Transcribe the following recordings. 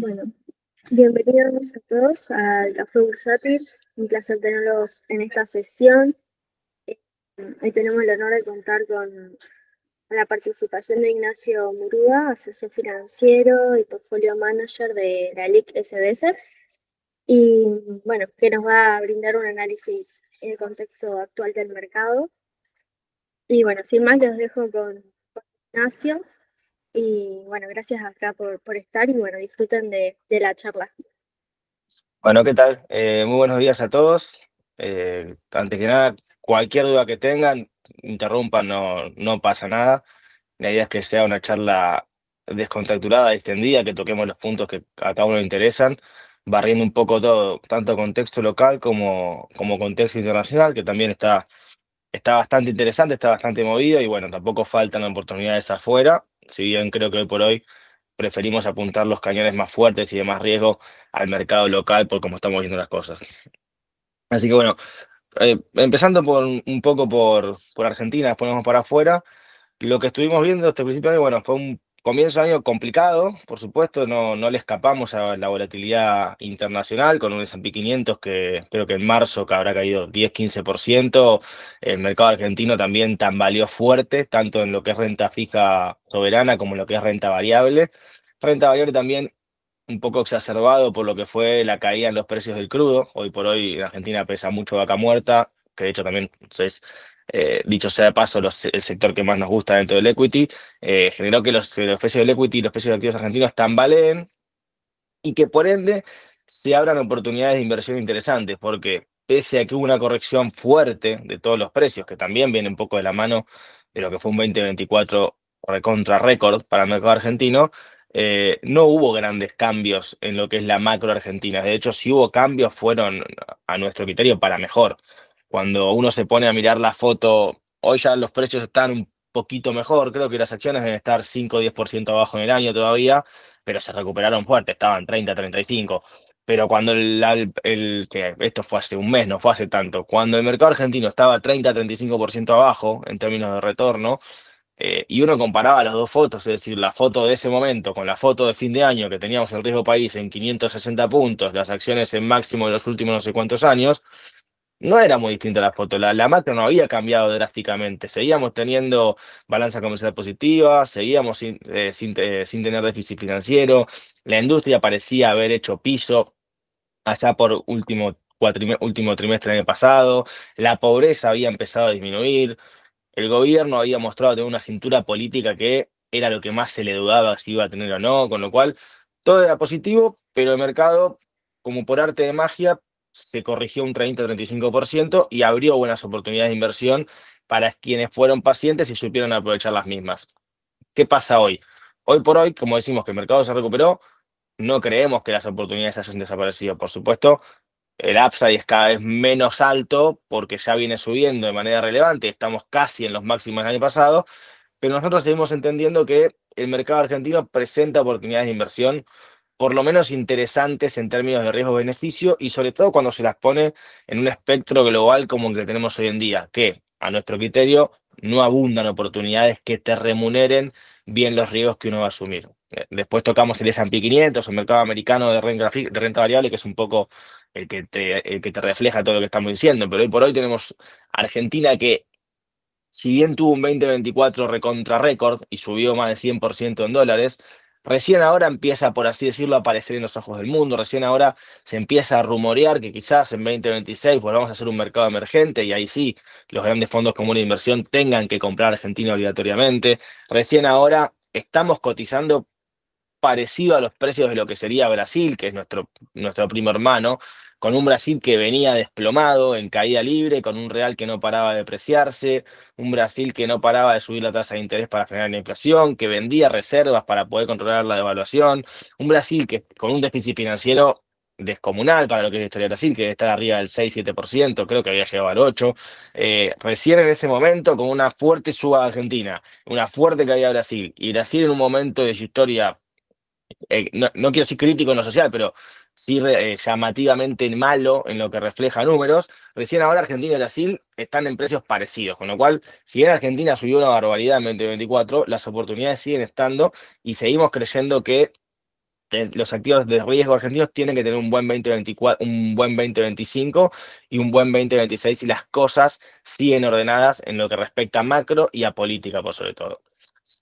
Bueno, bienvenidos a todos al Café Bursátil. Un placer tenerlos en esta sesión. Eh, Hoy tenemos el honor de contar con la participación de Ignacio Murúa, asesor financiero y portfolio manager de la LIC SBS. Y bueno, que nos va a brindar un análisis en el contexto actual del mercado. Y bueno, sin más, los dejo con Ignacio. Y bueno, gracias acá por estar y bueno, disfruten de la charla. Bueno, ¿qué tal? Muy buenos días a todos. Antes que nada, cualquier duda que tengan, interrumpan, no pasa nada. La idea es que sea una charla descontracturada, distendida, que toquemos los puntos que a cada uno le interesan, barriendo un poco todo, tanto contexto local como contexto internacional, que también está bastante interesante, está bastante movido y bueno, tampoco faltan oportunidades afuera, si bien creo que hoy por hoy preferimos apuntar los cañones más fuertes y de más riesgo al mercado local por cómo estamos viendo las cosas. Así que bueno, empezando un poco por Argentina, después nos vamos para afuera. Lo que estuvimos viendo este principio de año, bueno, fue un comienzo de año complicado, por supuesto, no le escapamos a la volatilidad internacional con un S&P 500 que creo que en marzo que habrá caído 10-15%. El mercado argentino también tambaleó fuerte, tanto en lo que es renta fija soberana como en lo que es renta variable. Renta variable también un poco exacerbado por lo que fue la caída en los precios del crudo. Hoy por hoy en Argentina pesa mucho vaca muerta, que de hecho también es, dicho sea de paso, el sector que más nos gusta dentro del equity. Generó que los precios del equity y los precios de activos argentinos tambaleen y que por ende se abran oportunidades de inversión interesantes, porque pese a que hubo una corrección fuerte de todos los precios, que también viene un poco de la mano de lo que fue un 2024 recontra récord para el mercado argentino, no hubo grandes cambios en lo que es la macro argentina. De hecho, si hubo cambios, fueron a nuestro criterio para mejor. Cuando uno se pone a mirar la foto, hoy ya los precios están un poquito mejor, creo que las acciones deben estar 5 o 10% abajo en el año todavía, pero se recuperaron fuerte, estaban 30-35. Pero cuando que esto fue hace un mes, no fue hace tanto, cuando el mercado argentino estaba 30-35% abajo en términos de retorno, y uno comparaba las dos fotos, es decir, la foto de ese momento con la foto de fin de año que teníamos el riesgo país en 560 puntos, las acciones en máximo de los últimos no sé cuántos años, no era muy distinta la foto, la macro no había cambiado drásticamente, seguíamos teniendo balanza comercial positiva, seguíamos sin tener déficit financiero, la industria parecía haber hecho piso allá por último trimestre del año pasado, la pobreza había empezado a disminuir, el gobierno había mostrado tener una cintura política que era lo que más se le dudaba si iba a tener o no, con lo cual todo era positivo, pero el mercado, como por arte de magia, se corrigió un 30-35% y abrió buenas oportunidades de inversión para quienes fueron pacientes y supieron aprovechar las mismas. ¿Qué pasa hoy? Hoy por hoy, como decimos que el mercado se recuperó, no creemos que las oportunidades hayan desaparecido. Por supuesto, el upside es cada vez menos alto porque ya viene subiendo de manera relevante, estamos casi en los máximos del año pasado, pero nosotros seguimos entendiendo que el mercado argentino presenta oportunidades de inversión por lo menos interesantes en términos de riesgo-beneficio y sobre todo cuando se las pone en un espectro global como el que tenemos hoy en día, que a nuestro criterio no abundan oportunidades que te remuneren bien los riesgos que uno va a asumir. Después tocamos el S&P 500, el mercado americano de renta variable, que es un poco el que te refleja todo lo que estamos diciendo, pero hoy por hoy tenemos Argentina que, si bien tuvo un 2024 recontra récord y subió más de 100% en dólares, recién ahora empieza, por así decirlo, a aparecer en los ojos del mundo, recién ahora se empieza a rumorear que quizás en 2026 volvamos a hacer un mercado emergente y ahí sí los grandes fondos comunes de inversión tengan que comprar Argentina obligatoriamente. Recién ahora estamos cotizando parecido a los precios de lo que sería Brasil, que es nuestro primo hermano, con un Brasil que venía desplomado, en caída libre, con un real que no paraba de depreciarse, un Brasil que no paraba de subir la tasa de interés para frenar la inflación, que vendía reservas para poder controlar la devaluación, un Brasil que con un déficit financiero descomunal para lo que es la historia de Brasil, que debe estar arriba del 6-7%, creo que había llegado al 8%, recién en ese momento con una fuerte suba de Argentina, una fuerte caída de Brasil, y Brasil en un momento de su historia, no quiero ser crítico en lo social, pero sí llamativamente malo en lo que refleja números. Recién ahora Argentina y Brasil están en precios parecidos, con lo cual, si bien Argentina subió una barbaridad en 2024, las oportunidades siguen estando y seguimos creyendo que los activos de riesgo argentinos tienen que tener un buen 2024, un buen 2025 y un buen 2026 si las cosas siguen ordenadas en lo que respecta a macro y a política, por sobre todo.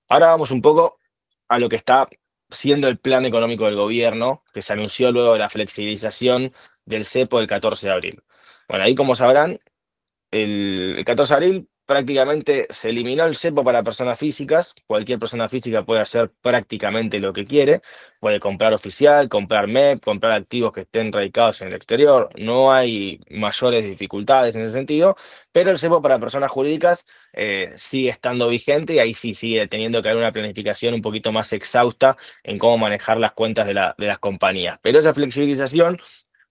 Ahora vamos un poco a lo que está siendo el plan económico del gobierno, que se anunció luego de la flexibilización del cepo del 14 de abril. Bueno, ahí como sabrán, el 14 de abril prácticamente se eliminó el cepo para personas físicas. Cualquier persona física puede hacer prácticamente lo que quiere. Puede comprar oficial, comprar MEP, comprar activos que estén radicados en el exterior. No hay mayores dificultades en ese sentido, pero el cepo para personas jurídicas sigue estando vigente y ahí sí sigue teniendo que haber una planificación un poquito más exhausta en cómo manejar las cuentas de las compañías. Pero esa flexibilización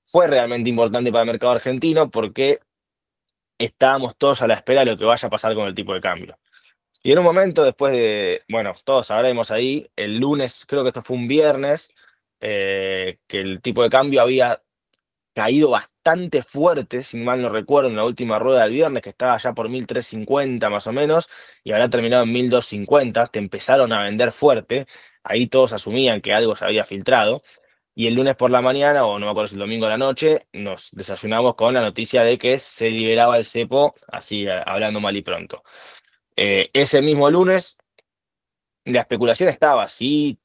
fue realmente importante para el mercado argentino porque estábamos todos a la espera de lo que vaya a pasar con el tipo de cambio. Y en un momento, después de, bueno, todos sabremos ahí, el lunes, creo que esto fue un viernes, que el tipo de cambio había caído bastante fuerte, si mal no recuerdo, en la última rueda del viernes, que estaba ya por 1350 más o menos, y habrá terminado en 1250, te empezaron a vender fuerte, ahí todos asumían que algo se había filtrado. Y el lunes por la mañana, o no me acuerdo si el domingo a la noche, nos desayunamos con la noticia de que se liberaba el cepo, así hablando mal y pronto. Ese mismo lunes, la especulación estaba, sí,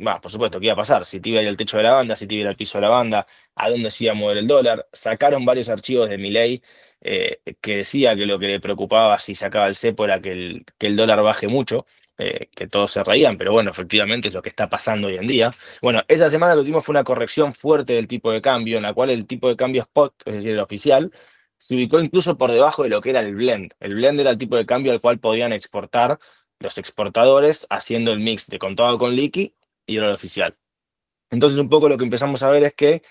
va, por supuesto, ¿qué iba a pasar? Si te iba a ir al techo de la banda, si te iba a ir al piso de la banda, a dónde se iba a mover el dólar. Sacaron varios archivos de Milei que decía que lo que le preocupaba si sacaba el cepo era que el dólar baje mucho, que todos se reían, pero bueno, efectivamente es lo que está pasando hoy en día. Bueno, esa semana lo que tuvimos fue una corrección fuerte del tipo de cambio, en la cual el tipo de cambio spot, es decir, el oficial, se ubicó incluso por debajo de lo que era el blend. El blend era el tipo de cambio al cual podían exportar los exportadores haciendo el mix de contado con liqui y dólar oficial. Entonces, un poco lo que empezamos a ver es que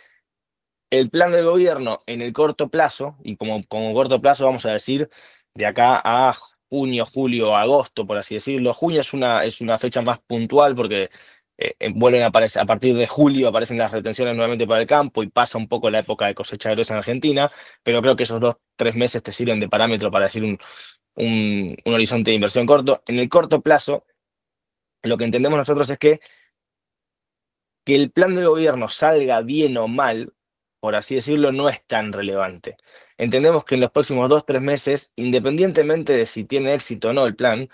el plan del gobierno en el corto plazo, y como corto plazo vamos a decir de acá a junio, julio, agosto, por así decirlo. Junio es una fecha más puntual porque vuelven a aparecer, a partir de julio aparecen las retenciones nuevamente para el campo y pasa un poco la época de cosecha gruesa en Argentina, pero creo que esos 2, 3 meses te sirven de parámetro para decir un horizonte de inversión corto. En el corto plazo, lo que entendemos nosotros es que el plan del gobierno salga bien o mal, por así decirlo, no es tan relevante. Entendemos que en los próximos 2, 3 meses, independientemente de si tiene éxito o no el plan,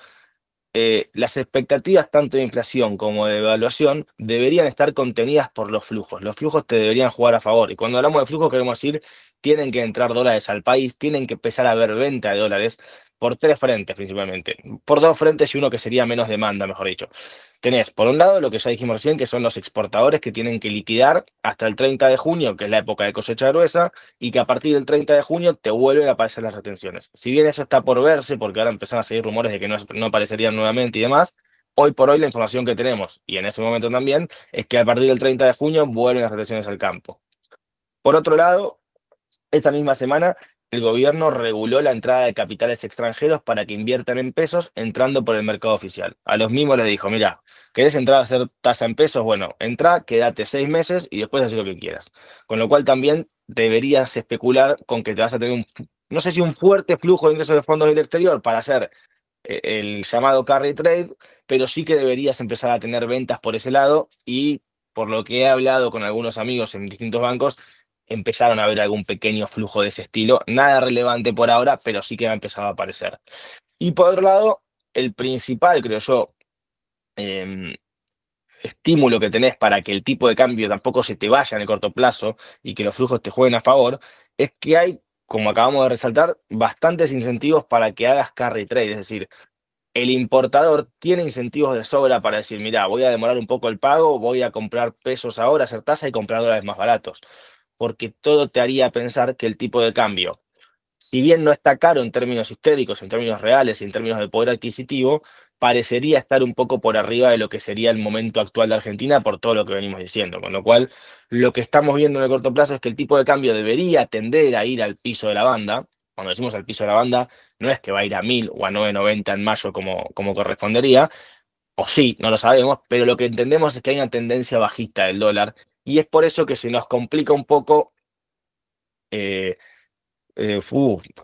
las expectativas tanto de inflación como de devaluación deberían estar contenidas por los flujos. Los flujos te deberían jugar a favor. Y cuando hablamos de flujos queremos decir, tienen que entrar dólares al país, tienen que empezar a haber venta de dólares por 3 frentes principalmente. Por 2 frentes y uno que sería menos demanda, mejor dicho. Tenés, por un lado, lo que ya dijimos recién, que son los exportadores que tienen que liquidar hasta el 30 de junio, que es la época de cosecha gruesa, y que a partir del 30 de junio te vuelven a aparecer las retenciones. Si bien eso está por verse, porque ahora empiezan a seguir rumores de que no aparecerían nuevamente y demás, hoy por hoy la información que tenemos, y en ese momento también, es que a partir del 30 de junio vuelven las retenciones al campo. Por otro lado, esa misma semana, el gobierno reguló la entrada de capitales extranjeros para que inviertan en pesos entrando por el mercado oficial. A los mismos les dijo, mira, ¿querés entrar a hacer tasa en pesos? Bueno, entra, quédate 6 meses y después haz lo que quieras. Con lo cual también deberías especular con que te vas a tener no sé si un fuerte flujo de ingresos de fondos del exterior para hacer el llamado carry trade, pero sí que deberías empezar a tener ventas por ese lado y por lo que he hablado con algunos amigos en distintos bancos, empezaron a ver algún pequeño flujo de ese estilo. Nada relevante por ahora, pero sí que ha empezado a aparecer. Y por otro lado, el principal, creo yo, em, estímulo que tenés para que el tipo de cambio tampoco se te vaya en el corto plazo y que los flujos te jueguen a favor, es que hay, como acabamos de resaltar, bastantes incentivos para que hagas carry trade, es decir, el importador tiene incentivos de sobra para decir, mira, voy a demorar un poco el pago, voy a comprar pesos ahora, hacer tasa y comprar dólares más baratos, porque todo te haría pensar que el tipo de cambio, si bien no está caro en términos históricos, en términos reales y en términos de poder adquisitivo, parecería estar un poco por arriba de lo que sería el momento actual de Argentina por todo lo que venimos diciendo. Con lo cual, lo que estamos viendo en el corto plazo es que el tipo de cambio debería tender a ir al piso de la banda. Cuando decimos al piso de la banda, no es que va a ir a 1000 o a 990 en mayo como correspondería, o sí, no lo sabemos, pero lo que entendemos es que hay una tendencia bajista del dólar y es por eso que se nos complica un poco eh,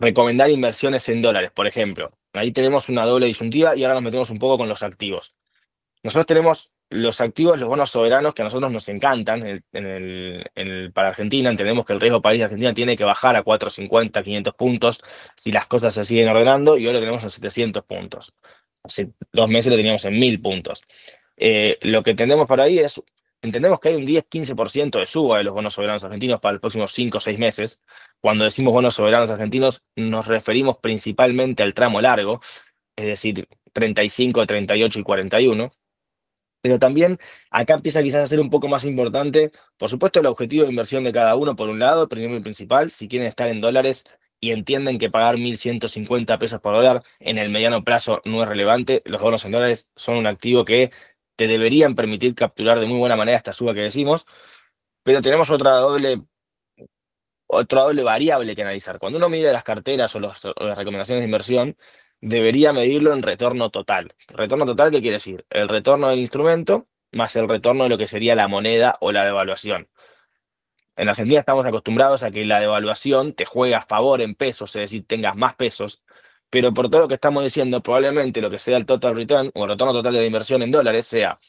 recomendar inversiones en dólares, por ejemplo. Ahí tenemos una doble disyuntiva y ahora nos metemos un poco con los activos. Nosotros tenemos los activos, los bonos soberanos que a nosotros nos encantan para Argentina. Entendemos que el riesgo país de Argentina tiene que bajar a 450, 500 puntos si las cosas se siguen ordenando y hoy lo tenemos en 700 puntos. Hace 2 meses lo teníamos en 1000 puntos. Lo que entendemos por ahí es, entendemos que hay un 10-15% de suba de los bonos soberanos argentinos para los próximos 5 o 6 meses. Cuando decimos bonos soberanos argentinos, nos referimos principalmente al tramo largo, es decir, 35, 38 y 41. Pero también acá empieza quizás a ser un poco más importante, por supuesto, el objetivo de inversión de cada uno, por un lado, el primero y principal, si quieren estar en dólares y entienden que pagar 1.150 pesos por dólar en el mediano plazo no es relevante, los bonos en dólares son un activo que te deberían permitir capturar de muy buena manera esta suba que decimos, pero tenemos otra doble variable que analizar. Cuando uno mira las carteras o las recomendaciones de inversión, debería medirlo en retorno total. ¿Retorno total qué quiere decir? El retorno del instrumento más el retorno de lo que sería la moneda o la devaluación. En Argentina estamos acostumbrados a que la devaluación te juega a favor en pesos, es decir, tengas más pesos, pero por todo lo que estamos diciendo, probablemente lo que sea el total return o el retorno total de la inversión en dólares sea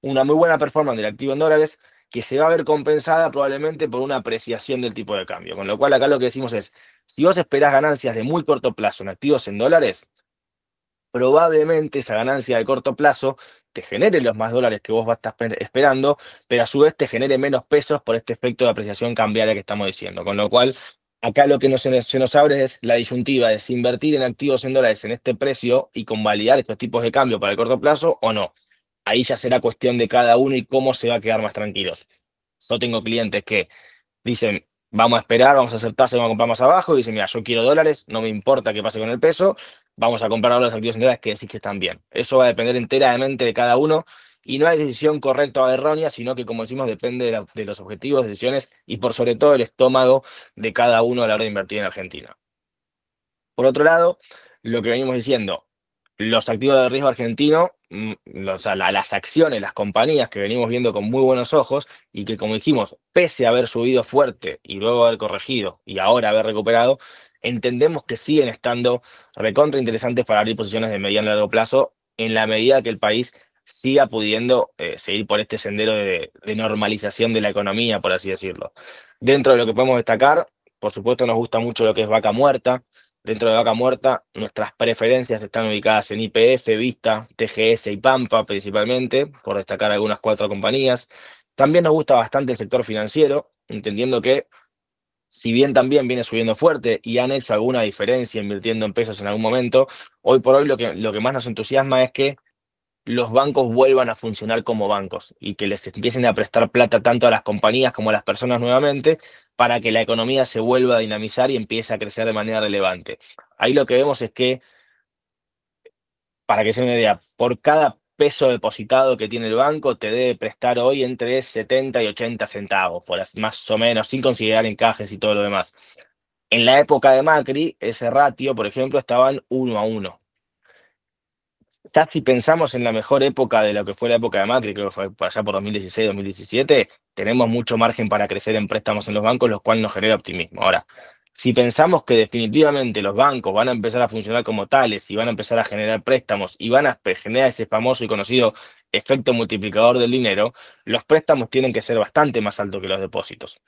una muy buena performance del activo en dólares que se va a ver compensada probablemente por una apreciación del tipo de cambio. Con lo cual acá lo que decimos es, si vos esperás ganancias de muy corto plazo en activos en dólares, probablemente esa ganancia de corto plazo te genere los más dólares que vos vas a estar esperando, pero a su vez te genere menos pesos por este efecto de apreciación cambiaria que estamos diciendo. Con lo cual, acá lo que se nos abre es la disyuntiva de si invertir en activos en dólares en este precio y convalidar estos tipos de cambio para el corto plazo o no. Ahí ya será cuestión de cada uno y cómo se va a quedar más tranquilos. Yo tengo clientes que dicen, vamos a esperar, vamos a hacer tasa y vamos a comprar más abajo. Y dicen, mira, yo quiero dólares, no me importa qué pase con el peso, vamos a comprar ahora los activos en dólares que decís que están bien. Eso va a depender enteramente de cada uno y no hay decisión correcta o errónea, sino que, como decimos, depende de los objetivos, decisiones y por sobre todo el estómago de cada uno a la hora de invertir en Argentina. Por otro lado, lo que venimos diciendo, los activos de riesgo argentino, o sea, las acciones, las compañías que venimos viendo con muy buenos ojos y que, como dijimos, pese a haber subido fuerte y luego haber corregido y ahora haber recuperado, entendemos que siguen estando recontra interesantes para abrir posiciones de mediano y largo plazo en la medida que el país siga pudiendo seguir por este sendero de normalización de la economía, por así decirlo. Dentro de lo que podemos destacar, por supuesto, nos gusta mucho lo que es Vaca Muerta. Dentro de Vaca Muerta, nuestras preferencias están ubicadas en YPF, Vista, TGS y Pampa principalmente, por destacar algunas 4 compañías. También nos gusta bastante el sector financiero, entendiendo que si bien también viene subiendo fuerte y han hecho alguna diferencia invirtiendo en pesos en algún momento, hoy por hoy lo que más nos entusiasma es que los bancos vuelvan a funcionar como bancos y que les empiecen a prestar plata tanto a las compañías como a las personas nuevamente para que la economía se vuelva a dinamizar y empiece a crecer de manera relevante. Ahí lo que vemos es que, para que se den una idea, por cada peso depositado que tiene el banco te debe prestar hoy entre 70 y 80 centavos, más o menos, sin considerar encajes y todo lo demás. En la época de Macri, ese ratio, por ejemplo, estaba en 1 a 1. Ya si pensamos en la mejor época de lo que fue la época de Macri, creo que fue por allá por 2016, 2017, tenemos mucho margen para crecer en préstamos en los bancos, lo cual nos genera optimismo. Ahora, si pensamos que definitivamente los bancos van a empezar a funcionar como tales y van a empezar a generar préstamos y van a generar ese famoso y conocido efecto multiplicador del dinero, los préstamos tienen que ser bastante más altos que los depósitos.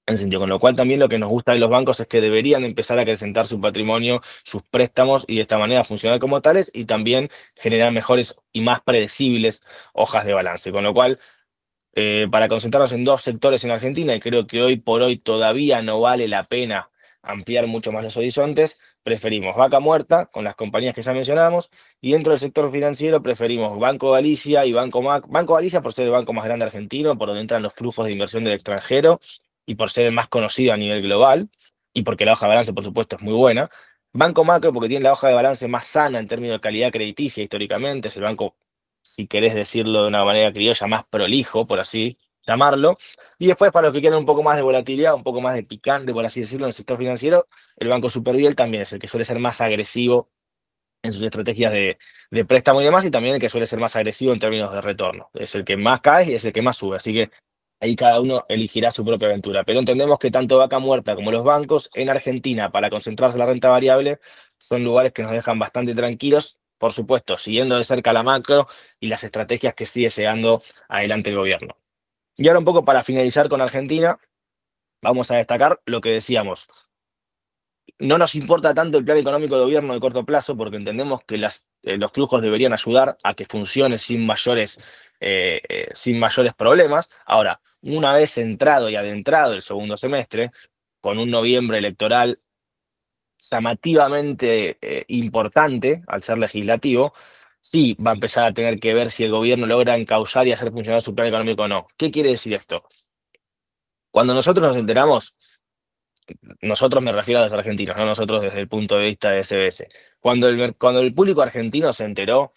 En sentido, con lo cual también lo que nos gusta de los bancos es que deberían empezar a acrecentar su patrimonio, sus préstamos y de esta manera funcionar como tales y también generar mejores y más predecibles hojas de balance. Con lo cual, para concentrarnos en 2 sectores en Argentina, y creo que hoy por hoy todavía no vale la pena ampliar mucho más los horizontes, preferimos Vaca Muerta con las compañías que ya mencionamos y dentro del sector financiero preferimos Banco Galicia y Banco Mac. Banco Galicia por ser el banco más grande argentino, por donde entran los flujos de inversión del extranjero y por ser el más conocido a nivel global y porque la hoja de balance, por supuesto, es muy buena. Banco Macro porque tiene la hoja de balance más sana en términos de calidad crediticia históricamente, es el banco, si querés decirlo de una manera criolla, más prolijo, por así llamarlo. Y después, para los que quieren un poco más de volatilidad, un poco más de picante, por así decirlo, en el sector financiero, el Banco Superviel también es el que suele ser más agresivo en sus estrategias de préstamo y demás, y también el que suele ser más agresivo en términos de retorno. Es el que más cae y es el que más sube. Así que ahí cada uno elegirá su propia aventura. Pero entendemos que tanto Vaca Muerta como los bancos en Argentina, para concentrarse en la renta variable, son lugares que nos dejan bastante tranquilos por supuesto, siguiendo de cerca la macro y las estrategias que sigue llegando adelante el gobierno. Y ahora un poco para finalizar con Argentina, vamos a destacar lo que decíamos. No nos importa tanto el plan económico de gobierno de corto plazo porque entendemos que los flujos deberían ayudar a que funcione sin mayores problemas. Ahora, una vez entrado y adentrado el segundo semestre, con un noviembre electoral llamativamente importante al ser legislativo, sí va a empezar a tener que ver si el gobierno logra encauzar y hacer funcionar su plan económico o no. ¿Qué quiere decir esto? Cuando nosotros nos enteramos, nosotros me refiero a los argentinos, no nosotros desde el punto de vista de SBS. Cuando el público argentino se enteró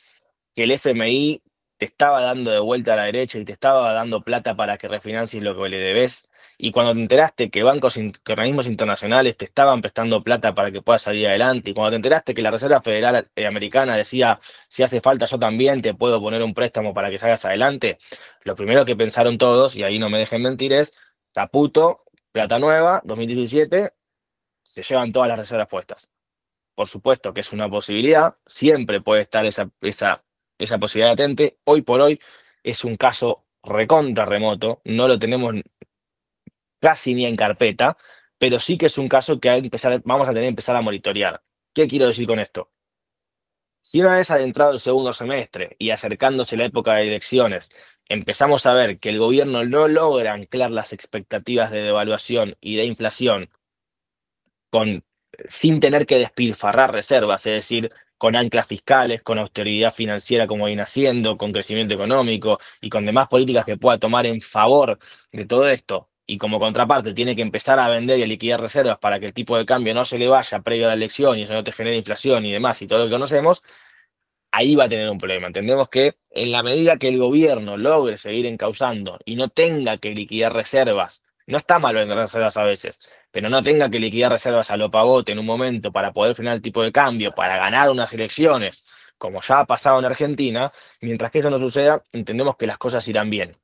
que el FMI te estaba dando de vuelta a la derecha y te estaba dando plata para que refinancies lo que le debes, y cuando te enteraste que que organismos internacionales te estaban prestando plata para que puedas salir adelante, y cuando te enteraste que la Reserva Federal Americana decía, si hace falta yo también te puedo poner un préstamo para que salgas adelante, lo primero que pensaron todos, y ahí no me dejen mentir, es, Caputo, plata nueva, 2017, se llevan todas las reservas puestas. Por supuesto que es una posibilidad, siempre puede estar esa posibilidad latente. Hoy por hoy es un caso recontra remoto, no lo tenemos casi ni en carpeta, pero sí que es un caso que vamos a tener que empezar a monitorear. ¿Qué quiero decir con esto? Si una vez adentrado el segundo semestre y acercándose la época de elecciones, empezamos a ver que el gobierno no logra anclar las expectativas de devaluación y de inflación con, sin tener que despilfarrar reservas, es decir, con anclas fiscales, con austeridad financiera como viene haciendo, con crecimiento económico y con demás políticas que pueda tomar en favor de todo esto. Y como contraparte tiene que empezar a vender y a liquidar reservas para que el tipo de cambio no se le vaya previo a la elección y eso no te genere inflación y demás y todo lo que conocemos, ahí va a tener un problema. Entendemos que en la medida que el gobierno logre seguir encauzando y no tenga que liquidar reservas, no está mal vender reservas a veces, pero no tenga que liquidar reservas a lo pavote en un momento para poder frenar el tipo de cambio, para ganar unas elecciones, como ya ha pasado en Argentina, mientras que eso no suceda, entendemos que las cosas irán bien.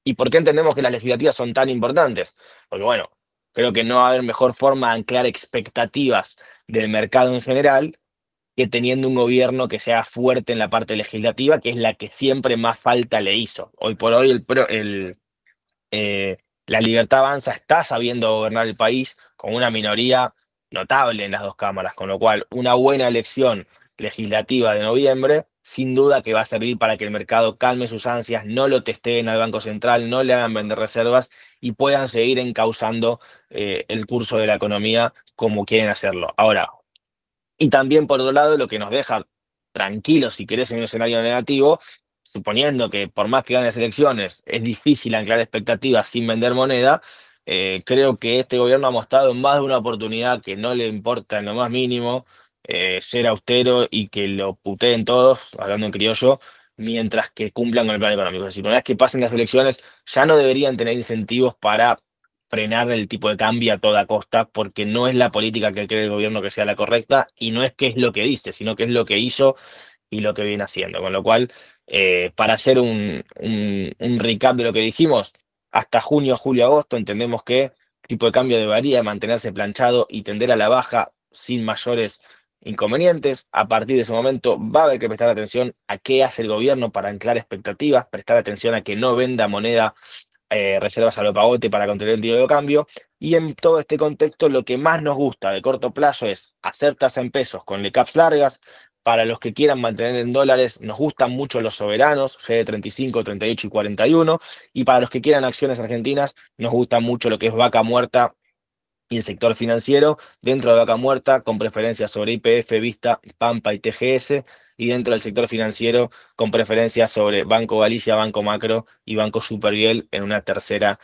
¿Y por qué entendemos que las legislativas son tan importantes? Porque bueno, creo que no va a haber mejor forma de anclar expectativas del mercado en general que teniendo un gobierno que sea fuerte en la parte legislativa, que es la que siempre más falta le hizo. Hoy por hoy la Libertad Avanza está sabiendo gobernar el país con una minoría notable en las dos cámaras, con lo cual una buena elección legislativa de noviembre, sin duda que va a servir para que el mercado calme sus ansias, no lo testeen al Banco Central, no le hagan vender reservas y puedan seguir encauzando el curso de la economía como quieren hacerlo. Ahora, y también, por otro lado, lo que nos deja tranquilos, si querés, en un escenario negativo, suponiendo que por más que gane las elecciones, es difícil anclar expectativas sin vender moneda, creo que este gobierno ha mostrado en más de una oportunidad que no le importa en lo más mínimo ser austero y que lo puteen todos, hablando en criollo, mientras que cumplan con el plan económico. Es decir, una vez que pasen las elecciones, ya no deberían tener incentivos para frenar el tipo de cambio a toda costa, porque no es la política que cree el gobierno que sea la correcta y no es que es lo que dice, sino que es lo que hizo y lo que viene haciendo. Con lo cual, para hacer un recap de lo que dijimos, hasta junio, julio, agosto, entendemos que el tipo de cambio debería mantenerse planchado y tender a la baja sin mayores inconvenientes. A partir de ese momento va a haber que prestar atención a qué hace el gobierno para anclar expectativas, prestar atención a que no venda moneda reservas a lo pavote para contener el tipo de cambio. Y en todo este contexto, lo que más nos gusta de corto plazo es hacer tasa en pesos con caps largas. Para los que quieran mantener en dólares, nos gustan mucho los soberanos, G de 35, 38 y 41. Y para los que quieran acciones argentinas, nos gusta mucho lo que es vaca muerta y el sector financiero, dentro de vaca muerta, con preferencia sobre YPF, Vista, Pampa y TGS, y dentro del sector financiero, con preferencia sobre Banco Galicia, Banco Macro y Banco Superviel en una tercera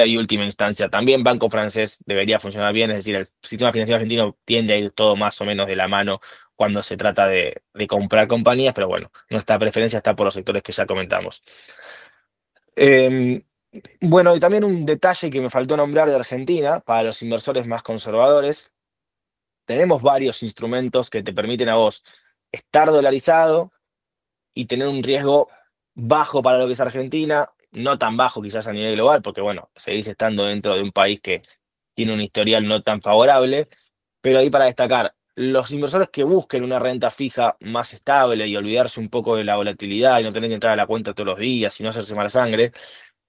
y última instancia. También Banco Francés debería funcionar bien, es decir, el sistema financiero argentino tiende a ir todo más o menos de la mano cuando se trata de comprar compañías, pero bueno, nuestra preferencia está por los sectores que ya comentamos. Em, bueno, y también un detalle que me faltó nombrar de Argentina, para los inversores más conservadores, tenemos varios instrumentos que te permiten a vos estar dolarizado y tener un riesgo bajo para lo que es Argentina, no tan bajo quizás a nivel global, porque bueno, seguís estando dentro de un país que tiene un historial no tan favorable, pero ahí para destacar los inversores que busquen una renta fija más estable y olvidarse un poco de la volatilidad y no tener que entrar a la cuenta todos los días y no hacerse mala sangre,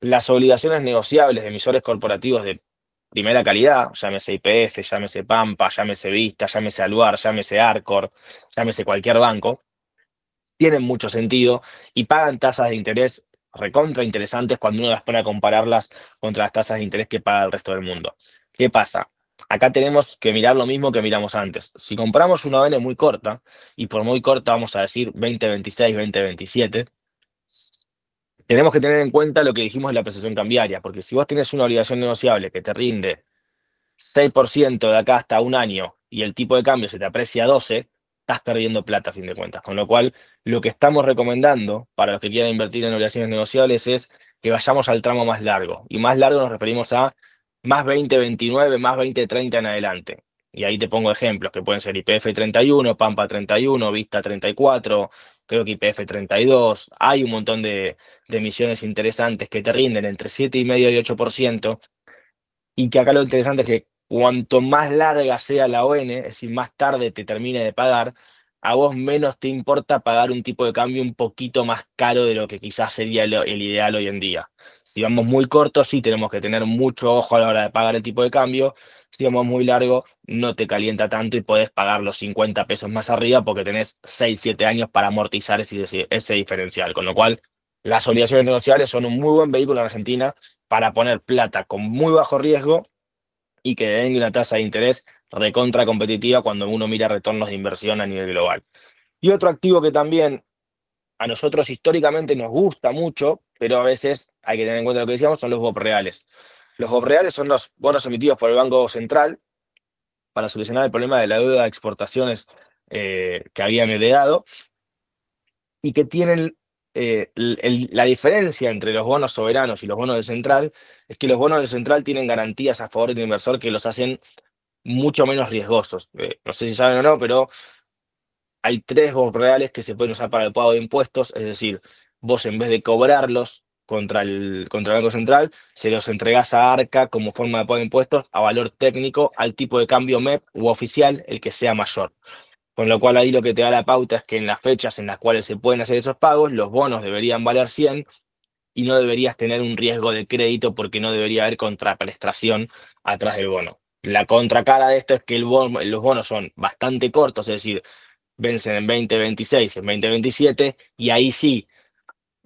las obligaciones negociables de emisores corporativos de primera calidad, llámese YPF, llámese Pampa, llámese Vista, llámese Aluar, llámese Arcor, llámese cualquier banco, tienen mucho sentido y pagan tasas de interés recontra interesantes cuando uno las pone a compararlas contra las tasas de interés que paga el resto del mundo. ¿Qué pasa? Acá tenemos que mirar lo mismo que miramos antes. Si compramos una ON muy corta, y por muy corta vamos a decir 2026, 2027, tenemos que tener en cuenta lo que dijimos en la apreciación cambiaria, porque si vos tenés una obligación negociable que te rinde 6% de acá hasta un año y el tipo de cambio se te aprecia a 12, estás perdiendo plata a fin de cuentas. Con lo cual, lo que estamos recomendando para los que quieran invertir en obligaciones negociables es que vayamos al tramo más largo. Y más largo nos referimos a más 2029, más 2030 en adelante. Y ahí te pongo ejemplos que pueden ser YPF 31, Pampa 31, Vista 34, creo que YPF 32. Hay un montón de emisiones interesantes que te rinden entre 7,5 y 8%, y que acá lo interesante es que cuanto más larga sea la ON, es decir, más tarde te termine de pagar, a vos menos te importa pagar un tipo de cambio un poquito más caro de lo que quizás sería el ideal hoy en día. Si vamos muy corto, sí tenemos que tener mucho ojo a la hora de pagar el tipo de cambio. Si vamos muy largo, no te calienta tanto y podés pagar los 50 pesos más arriba porque tenés 6 7 años para amortizar ese diferencial. Con lo cual, las obligaciones negociables son un muy buen vehículo en Argentina para poner plata con muy bajo riesgo y que den una tasa de interés recontra competitiva cuando uno mira retornos de inversión a nivel global. Y otro activo que también a nosotros históricamente nos gusta mucho, pero a veces hay que tener en cuenta lo que decíamos, son los BOP reales. Los BOP reales son los bonos emitidos por el Banco Central para solucionar el problema de la deuda de exportaciones que habían heredado y que tienen la diferencia entre los bonos soberanos y los bonos del central es que los bonos del central tienen garantías a favor del inversor que los hacen mucho menos riesgosos. No sé si saben o no, pero hay tres bonos reales que se pueden usar para el pago de impuestos, es decir, vos en vez de cobrarlos contra el Banco Central, se los entregás a Arca como forma de pago de impuestos a valor técnico al tipo de cambio MEP u oficial, el que sea mayor. Con lo cual ahí lo que te da la pauta es que en las fechas en las cuales se pueden hacer esos pagos, los bonos deberían valer 100 y no deberías tener un riesgo de crédito porque no debería haber contraprestación atrás del bono. La contracara de esto es que los bonos son bastante cortos, es decir, vencen en 2026, en 2027, y ahí sí,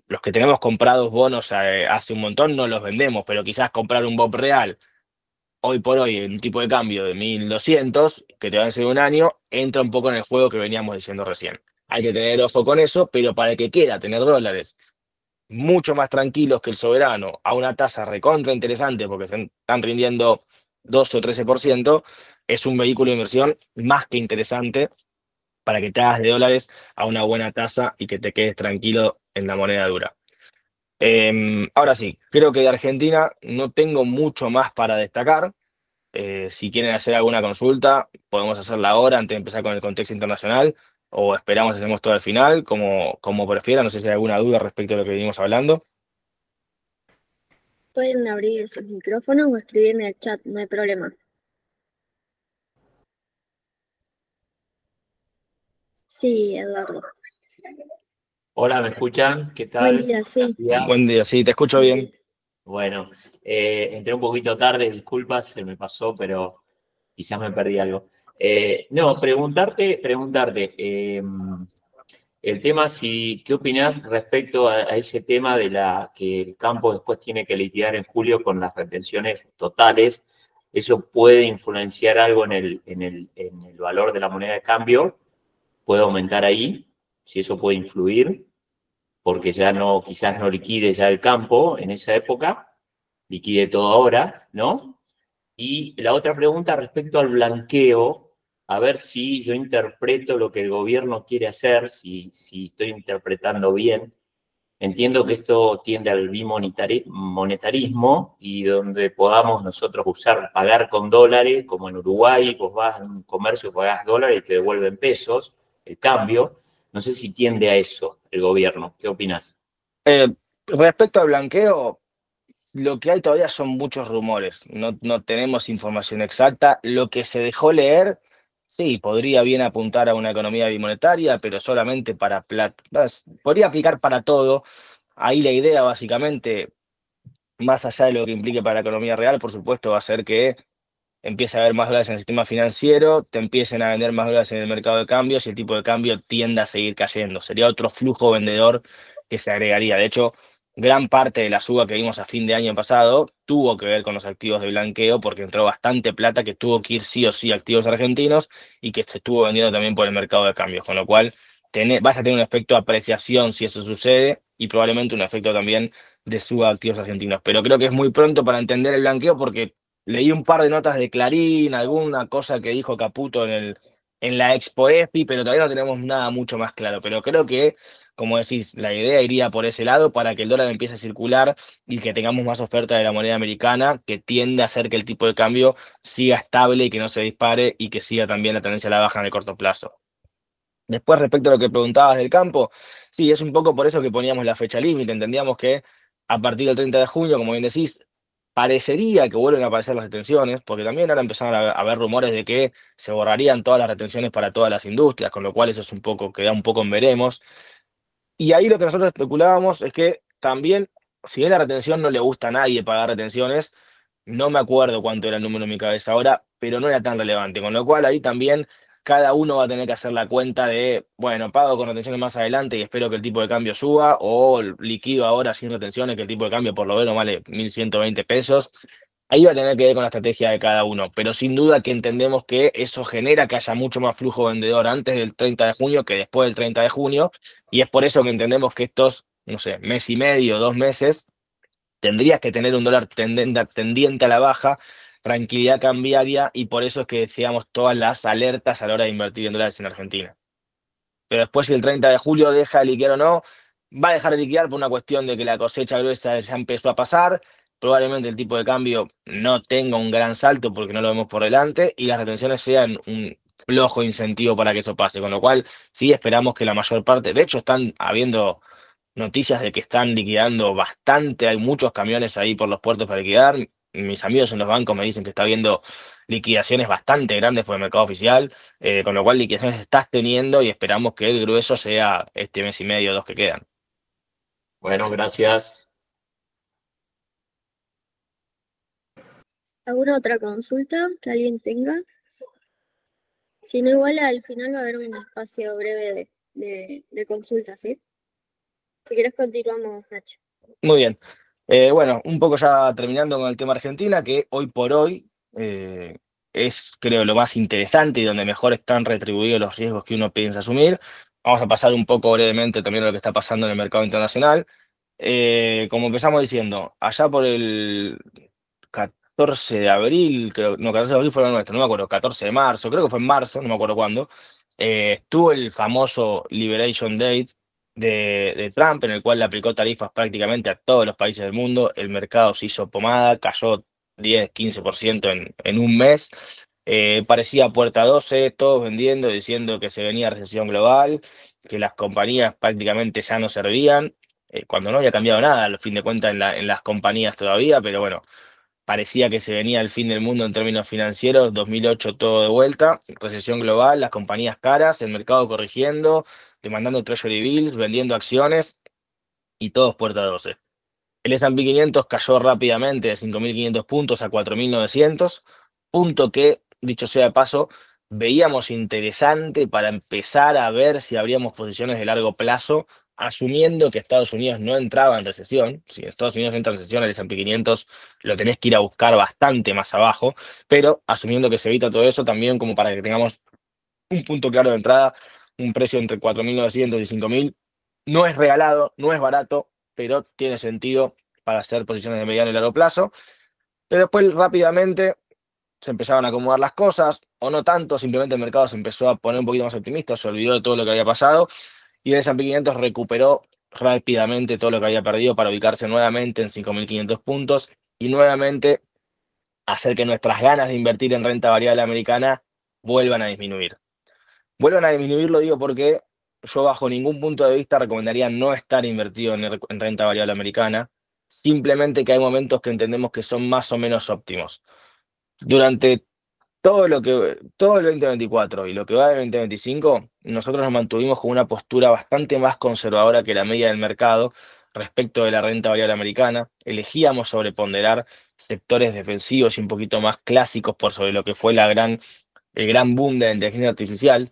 los que tenemos comprados bonos hace un montón no los vendemos, pero quizás comprar un BOP real hoy por hoy en un tipo de cambio de 1.200 que te va a vencer un año, entra un poco en el juego que veníamos diciendo recién. Hay que tener ojo con eso, pero para el que quiera tener dólares mucho más tranquilos que el soberano a una tasa recontra interesante porque están rindiendo 12 o 13%, es un vehículo de inversión más que interesante para que te hagas de dólares a una buena tasa y que te quedes tranquilo en la moneda dura. Ahora sí, creo que de Argentina no tengo mucho más para destacar. Si quieren hacer alguna consulta, podemos hacerla ahora antes de empezar con el contexto internacional o esperamos y hacemos todo al final, como prefieran. No sé si hay alguna duda respecto a lo que venimos hablando. Pueden abrir sus micrófonos o escribir en el chat, no hay problema. Sí, Eduardo. Hola, ¿me escuchan? ¿Qué Buen tal? día, Buenos sí. Buen días. día, sí, te escucho bien. Bueno, entré un poquito tarde, disculpas, se me pasó, pero quizás me perdí algo. No, preguntarte, el tema, si, ¿qué opinás respecto a ese tema de la que el campo después tiene que liquidar en julio con las retenciones totales? ¿Eso puede influenciar algo en el valor de la moneda de cambio? ¿Puede aumentar ahí? Si eso puede influir, porque ya no, quizás no liquide ya el campo en esa época, liquide todo ahora, ¿no? Y la otra pregunta respecto al blanqueo, a ver si yo interpreto lo que el gobierno quiere hacer, si estoy interpretando bien. Entiendo que esto tiende al bimonetarismo y donde podamos nosotros pagar con dólares, como en Uruguay, vos vas a un comercio, pagás dólares y te devuelven pesos, el cambio. No sé si tiende a eso el gobierno. ¿Qué opinas? Respecto al blanqueo, lo que hay todavía son muchos rumores. No tenemos información exacta. Lo que se dejó leer Sí, podría bien apuntar a una economía bimonetaria, pero solamente para plata. Podría aplicar para todo. Ahí la idea, básicamente, más allá de lo que implique para la economía real, por supuesto, va a ser que empiece a haber más dólares en el sistema financiero, te empiecen a vender más dólares en el mercado de cambios y el tipo de cambio tiende a seguir cayendo. Sería otro flujo vendedor que se agregaría. De hecho, gran parte de la suba que vimos a fin de año pasado tuvo que ver con los activos de blanqueo porque entró bastante plata que tuvo que ir sí o sí a activos argentinos y que se estuvo vendiendo también por el mercado de cambios, con lo cual vas a tener un efecto de apreciación si eso sucede y probablemente un efecto también de suba de activos argentinos. Pero creo que es muy pronto para entender el blanqueo porque leí un par de notas de Clarín, alguna cosa que dijo Caputo en la Expo EFI, pero todavía no tenemos nada mucho más claro. Pero creo que, como decís, la idea iría por ese lado para que el dólar empiece a circular y que tengamos más oferta de la moneda americana, que tiende a hacer que el tipo de cambio siga estable y que no se dispare y que siga también la tendencia a la baja en el corto plazo. Después, respecto a lo que preguntabas del campo, sí, es un poco por eso que poníamos la fecha límite. Entendíamos que a partir del 30 de junio, como bien decís, parecería que vuelven a aparecer las retenciones, porque también ahora empezaron a haber rumores de que se borrarían todas las retenciones para todas las industrias, con lo cual eso es un poco, queda un poco en veremos. Y ahí lo que nosotros especulábamos es que también, si bien la retención no le gusta a nadie pagar retenciones, no me acuerdo cuánto era el número en mi cabeza ahora, pero no era tan relevante. Con lo cual ahí también cada uno va a tener que hacer la cuenta de, bueno, pago con retenciones más adelante y espero que el tipo de cambio suba, o liquido ahora sin retenciones, que el tipo de cambio por lo menos vale 1.120 pesos. Ahí va a tener que ver con la estrategia de cada uno, pero sin duda que entendemos que eso genera que haya mucho más flujo vendedor antes del 30 de junio que después del 30 de junio, y es por eso que entendemos que estos, no sé, mes y medio, 2 meses, tendrías que tener un dólar tendiente a la baja, tranquilidad cambiaria, y por eso es que decíamos todas las alertas a la hora de invertir en dólares en Argentina. Pero después, si el 30 de julio deja de liquidar o no, va a dejar de liquidar por una cuestión de que la cosecha gruesa ya empezó a pasar. Probablemente el tipo de cambio no tenga un gran salto porque no lo vemos por delante y las retenciones sean un flojo incentivo para que eso pase. Con lo cual, sí esperamos que la mayor parte, de hecho, están habiendo noticias de que están liquidando bastante, hay muchos camiones ahí por los puertos para liquidar. Mis amigos en los bancos me dicen que está habiendo liquidaciones bastante grandes por el mercado oficial, con lo cual liquidaciones estás teniendo y esperamos que el grueso sea este mes y medio, dos que quedan. Bueno, gracias. ¿Alguna otra consulta que alguien tenga? Si no, igual al final va a haber un espacio breve de consultas, ¿sí? Si quieres continuamos, Nacho. Muy bien. Bueno, un poco ya terminando con el tema Argentina, que hoy por hoy es, creo, lo más interesante y donde mejor están retribuidos los riesgos que uno piensa asumir. Vamos a pasar un poco brevemente también a lo que está pasando en el mercado internacional. Como empezamos diciendo, allá por el 14 de abril, creo, no, 14 de abril fue lo nuestro, no me acuerdo, 14 de marzo, creo que fue en marzo, no me acuerdo cuándo, estuvo el famoso Liberation Day de Trump, en el cual le aplicó tarifas prácticamente a todos los países del mundo, el mercado se hizo pomada, cayó 10-15% en un mes, parecía puerta 12, todos vendiendo, diciendo que se venía recesión global, que las compañías prácticamente ya no servían, cuando no había cambiado nada, al fin de cuentas, en las compañías todavía, pero bueno, parecía que se venía el fin del mundo en términos financieros, 2008 todo de vuelta, recesión global, las compañías caras, el mercado corrigiendo, demandando treasury bills, vendiendo acciones y todos puerta 12. El S&P 500 cayó rápidamente de 5.500 puntos a 4.900, punto que, dicho sea de paso, veíamos interesante para empezar a ver si habríamos posiciones de largo plazo, asumiendo que Estados Unidos no entraba en recesión. Si Estados Unidos no entra en recesión, el S&P 500 lo tenés que ir a buscar bastante más abajo, pero asumiendo que se evita todo eso, también como para que tengamos un punto claro de entrada, un precio entre 4.900 y 5.000. No es regalado, no es barato, pero tiene sentido para hacer posiciones de mediano y largo plazo. Pero después rápidamente se empezaron a acomodar las cosas, o no tanto, simplemente el mercado se empezó a poner un poquito más optimista, se olvidó de todo lo que había pasado, y el S&P 500 recuperó rápidamente todo lo que había perdido para ubicarse nuevamente en 5.500 puntos y nuevamente hacer que nuestras ganas de invertir en renta variable americana vuelvan a disminuir. Vuelvan a disminuir, lo digo porque yo bajo ningún punto de vista recomendaría no estar invertido en renta variable americana, simplemente que hay momentos que entendemos que son más o menos óptimos. Durante todo todo el 2024 y lo que va del 2025, nosotros nos mantuvimos con una postura bastante más conservadora que la media del mercado respecto de la renta variable americana. Elegíamos sobreponderar sectores defensivos y un poquito más clásicos por sobre lo que fue el gran boom de la inteligencia artificial,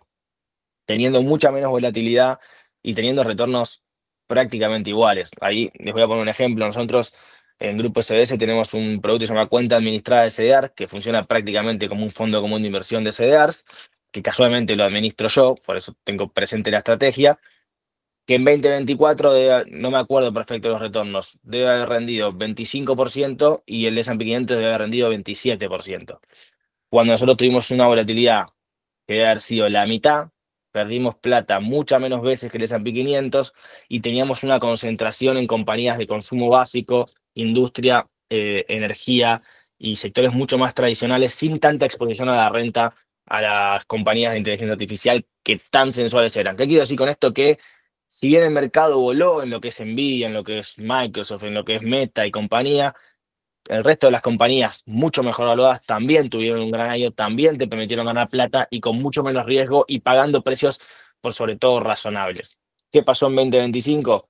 teniendo mucha menos volatilidad y teniendo retornos prácticamente iguales. Ahí les voy a poner un ejemplo. Nosotros en Grupo SBS tenemos un producto que se llama cuenta administrada de CDR, que funciona prácticamente como un fondo común de inversión de CDRs, que casualmente lo administro yo, por eso tengo presente la estrategia, que en 2024, no me acuerdo perfecto los retornos, debe haber rendido 25% y el S&P 500 debe haber rendido 27%. Cuando nosotros tuvimos una volatilidad que debe haber sido la mitad, perdimos plata muchas menos veces que el S&P 500 y teníamos una concentración en compañías de consumo básico, industria, energía y sectores mucho más tradicionales sin tanta exposición a la renta a las compañías de inteligencia artificial que tan sensuales eran. ¿Qué quiero decir con esto? Que si bien el mercado voló en lo que es Nvidia, en lo que es Microsoft, en lo que es Meta y compañía, el resto de las compañías mucho mejor valoradas también tuvieron un gran año, también te permitieron ganar plata y con mucho menos riesgo y pagando precios por sobre todo razonables. ¿Qué pasó en 2025?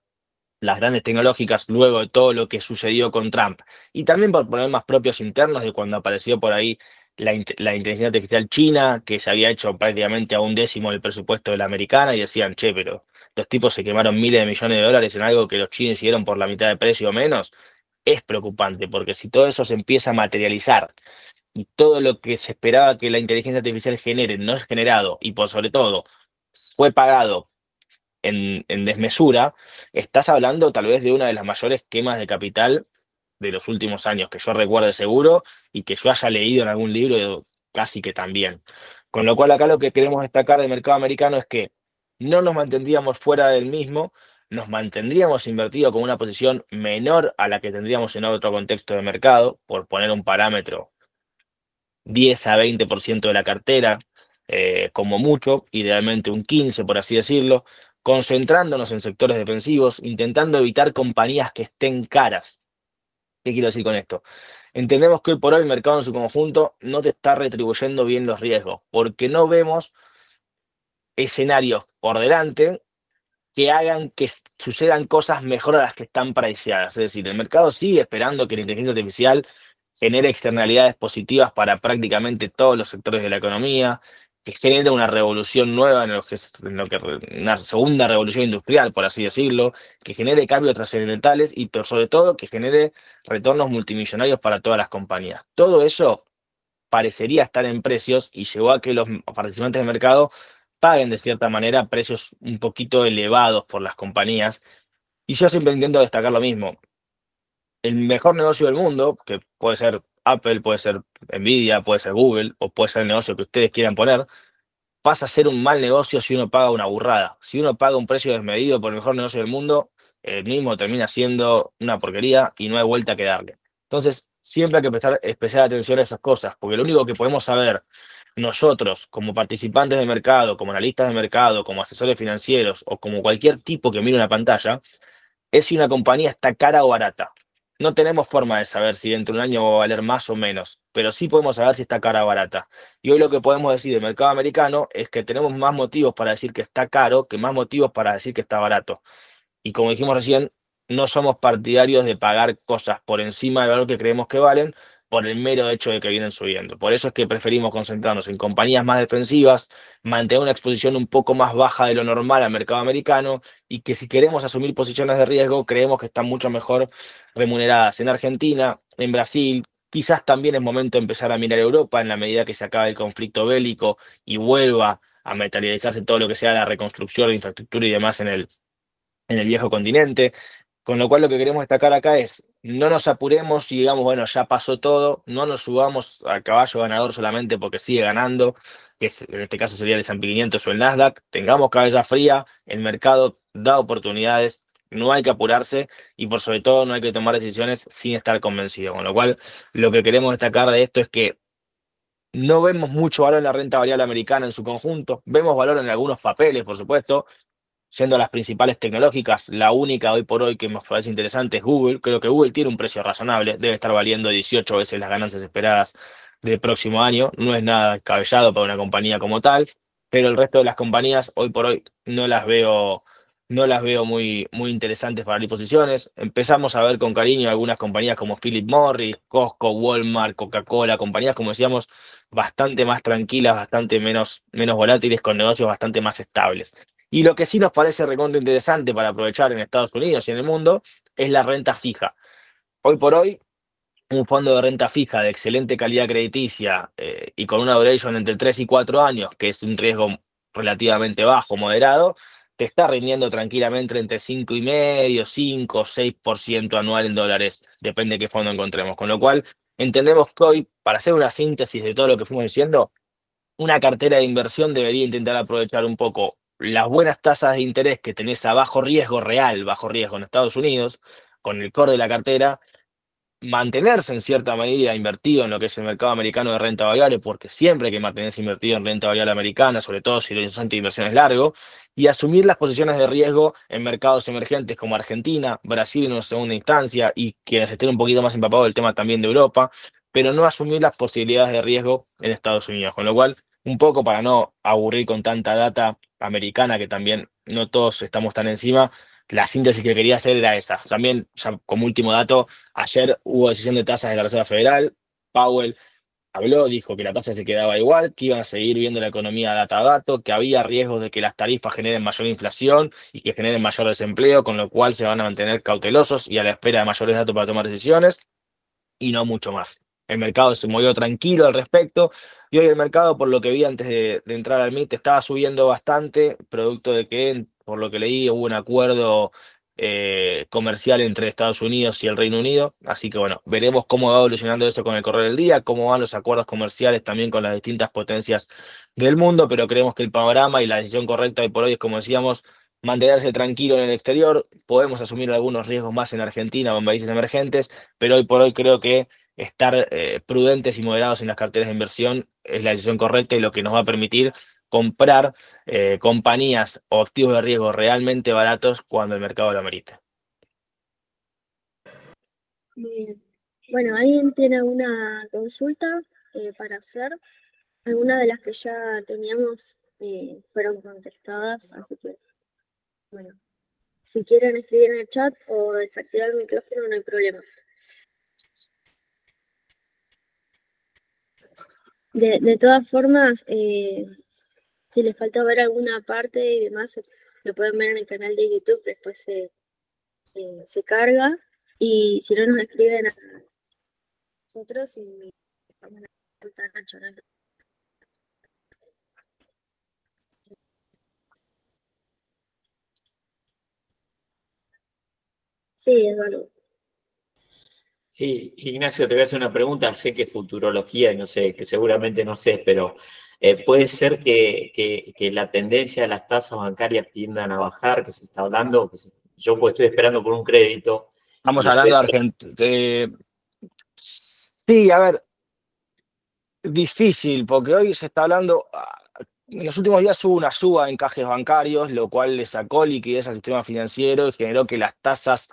Las grandes tecnológicas, luego de todo lo que sucedió con Trump, y también por problemas propios internos de cuando apareció por ahí la inteligencia artificial china, que se había hecho prácticamente a un décimo del presupuesto de la americana, y decían, che, pero los tipos se quemaron miles de millones de dólares en algo que los chinos hicieron por la mitad de precio o menos. Es preocupante, porque si todo eso se empieza a materializar y todo lo que se esperaba que la inteligencia artificial genere no es generado y por sobre todo fue pagado en desmesura, estás hablando tal vez de una de las mayores quemas de capital de los últimos años, que yo recuerde seguro y que yo haya leído en algún libro, casi que también. Con lo cual acá lo que queremos destacar del mercado americano es que no nos mantendríamos fuera del mismo, nos mantendríamos invertidos con una posición menor a la que tendríamos en otro contexto de mercado, por poner un parámetro, 10 a 20% de la cartera, como mucho, idealmente un 15, por así decirlo, concentrándonos en sectores defensivos, intentando evitar compañías que estén caras. ¿Qué quiero decir con esto? Entendemos que hoy por hoy el mercado en su conjunto no te está retribuyendo bien los riesgos, porque no vemos escenarios por delante que hagan que sucedan cosas mejor a las que están priceadas. Es decir, el mercado sigue esperando que la inteligencia artificial genere externalidades positivas para prácticamente todos los sectores de la economía, que genere una revolución nueva una segunda revolución industrial, por así decirlo, que genere cambios trascendentales y pero sobre todo que genere retornos multimillonarios para todas las compañías. Todo eso parecería estar en precios y llevó a que los participantes del mercado paguen de cierta manera precios un poquito elevados por las compañías. Y yo siempre intento destacar lo mismo. El mejor negocio del mundo, que puede ser Apple, puede ser Nvidia, puede ser Google, o puede ser el negocio que ustedes quieran poner, pasa a ser un mal negocio si uno paga una burrada. Si uno paga un precio desmedido por el mejor negocio del mundo, el mismo termina siendo una porquería y no hay vuelta que darle. Entonces, siempre hay que prestar especial atención a esas cosas, porque lo único que podemos saber nosotros, como participantes del mercado, como analistas de mercado, como asesores financieros o como cualquier tipo que mire una pantalla, es si una compañía está cara o barata. No tenemos forma de saber si dentro de un año va a valer más o menos, pero sí podemos saber si está cara o barata. Y hoy lo que podemos decir del mercado americano es que tenemos más motivos para decir que está caro que más motivos para decir que está barato. Y como dijimos recién, no somos partidarios de pagar cosas por encima del valor que creemos que valen por el mero hecho de que vienen subiendo. Por eso es que preferimos concentrarnos en compañías más defensivas, mantener una exposición un poco más baja de lo normal al mercado americano y que si queremos asumir posiciones de riesgo, creemos que están mucho mejor remuneradas en Argentina, en Brasil. Quizás también es momento de empezar a mirar Europa en la medida que se acabe el conflicto bélico y vuelva a materializarse todo lo que sea la reconstrucción de infraestructura y demás en el viejo continente. Con lo cual lo que queremos destacar acá es, no nos apuremos y digamos, bueno, ya pasó todo, no nos subamos al caballo ganador solamente porque sigue ganando, en este caso sería el S&P 500 o el Nasdaq, tengamos cabeza fría, el mercado da oportunidades, no hay que apurarse y por sobre todo no hay que tomar decisiones sin estar convencido. Con lo cual lo que queremos destacar de esto es que no vemos mucho valor en la renta variable americana en su conjunto, vemos valor en algunos papeles, por supuesto, siendo las principales tecnológicas, la única hoy por hoy que nos parece interesante es Google. Creo que Google tiene un precio razonable, debe estar valiendo 18 veces las ganancias esperadas del próximo año. No es nada descabellado para una compañía como tal, pero el resto de las compañías hoy por hoy no las veo muy, muy interesantes para abrir posiciones. Empezamos a ver con cariño algunas compañías como Philip Morris, Costco, Walmart, Coca-Cola, compañías, como decíamos, bastante más tranquilas, bastante menos volátiles, con negocios bastante más estables. Y lo que sí nos parece recontra interesante para aprovechar en Estados Unidos y en el mundo es la renta fija. Hoy por hoy, un fondo de renta fija de excelente calidad crediticia y con una duration entre 3 y 4 años, que es un riesgo relativamente bajo, moderado, te está rindiendo tranquilamente entre 5,5, 5, 6% anual en dólares, depende de qué fondo encontremos. Con lo cual, entendemos que hoy, para hacer una síntesis de todo lo que fuimos diciendo, una cartera de inversión debería intentar aprovechar un poco las buenas tasas de interés que tenés a bajo riesgo real, bajo riesgo en Estados Unidos, con el core de la cartera, mantenerse en cierta medida invertido en lo que es el mercado americano de renta variable, porque siempre hay que mantenerse invertido en renta variable americana, sobre todo si el horizonte de inversión es largo, y asumir las posiciones de riesgo en mercados emergentes como Argentina, Brasil en una segunda instancia, y quienes estén un poquito más empapados del tema también de Europa, pero no asumir las posibilidades de riesgo en Estados Unidos. Con lo cual, un poco para no aburrir con tanta data americana, que también no todos estamos tan encima, la síntesis que quería hacer era esa. También, ya como último dato, ayer hubo decisión de tasas de la Reserva Federal. Powell habló, dijo que la tasa se quedaba igual, que iban a seguir viendo la economía dato a dato, que había riesgos de que las tarifas generen mayor inflación y que generen mayor desempleo, con lo cual se van a mantener cautelosos y a la espera de mayores datos para tomar decisiones y no mucho más. El mercado se movió tranquilo al respecto y hoy el mercado, por lo que vi antes de entrar al MIT, estaba subiendo bastante, producto de que, por lo que leí, hubo un acuerdo comercial entre Estados Unidos y el Reino Unido. Así que bueno, veremos cómo va evolucionando eso con el correr del día, cómo van los acuerdos comerciales también con las distintas potencias del mundo, pero creemos que el panorama y la decisión correcta hoy por hoy es, como decíamos, mantenerse tranquilo en el exterior. Podemos asumir algunos riesgos más en Argentina o en países emergentes, pero hoy por hoy creo que estar prudentes y moderados en las carteras de inversión es la decisión correcta y lo que nos va a permitir comprar compañías o activos de riesgo realmente baratos cuando el mercado lo amerite. Muy bien. Bueno, ¿alguien tiene alguna consulta para hacer? Algunas de las que ya teníamos fueron contestadas, así que, bueno, si quieren escribir en el chat o desactivar el micrófono, no hay problema. De todas formas, si les falta ver alguna parte y demás, lo pueden ver en el canal de YouTube, después se carga. Y si no, nos escriben a nosotros y vamos a estar canchonando. Sí, Eduardo. Sí, Ignacio, te voy a hacer una pregunta. Sé que es futurología y no sé, que seguramente no sé, pero puede ser que la tendencia de las tasas bancarias tiendan a bajar, que se está hablando, yo pues estoy esperando por un crédito Estamos y estoy hablando de Argentina. Sí, a ver, difícil, porque hoy se está hablando, en los últimos días hubo una suba en cajes bancarios, lo cual le sacó liquidez al sistema financiero y generó que las tasas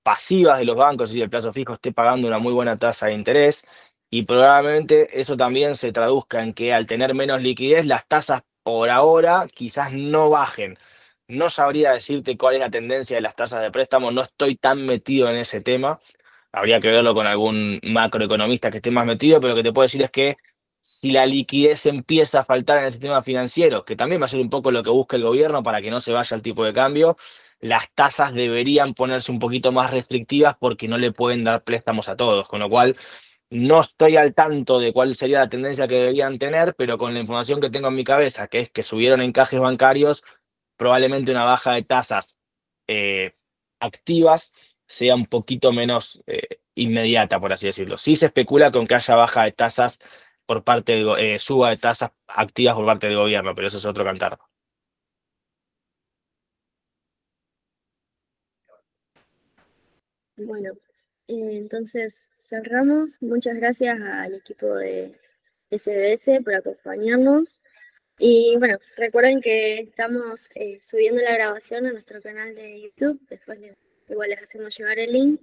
pasivas de los bancos, y el plazo fijo esté pagando una muy buena tasa de interés, y probablemente eso también se traduzca en que al tener menos liquidez, las tasas por ahora quizás no bajen. No sabría decirte cuál es la tendencia de las tasas de préstamo, no estoy tan metido en ese tema. Habría que verlo con algún macroeconomista que esté más metido, pero lo que te puedo decir es que si la liquidez empieza a faltar en el sistema financiero, que también va a ser un poco lo que busca el gobierno para que no se vaya el tipo de cambio, las tasas deberían ponerse un poquito más restrictivas porque no le pueden dar préstamos a todos, con lo cual no estoy al tanto de cuál sería la tendencia que deberían tener, pero con la información que tengo en mi cabeza, que es que subieron encajes bancarios, probablemente una baja de tasas eh, activas sea un poquito menos inmediata, por así decirlo. Sí se especula con que haya baja de tasas por parte suba de tasas activas por parte del gobierno, pero eso es otro cantar. Bueno, entonces cerramos. Muchas gracias al equipo de SBS por acompañarnos. Y bueno, recuerden que estamos subiendo la grabación a nuestro canal de YouTube. Después igual les hacemos llegar el link.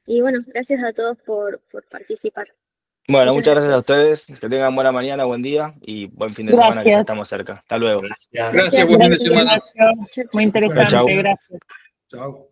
Y bueno, gracias a todos por participar. Bueno, muchas gracias a gracias. ustedes. Que tengan buena mañana, buen día y buen fin de semana, que ya Gracias. estamos cerca. Hasta luego. Gracias. Gracias, buen fin de semana. Ignacio. Muy interesante, Chau. gracias. Chao.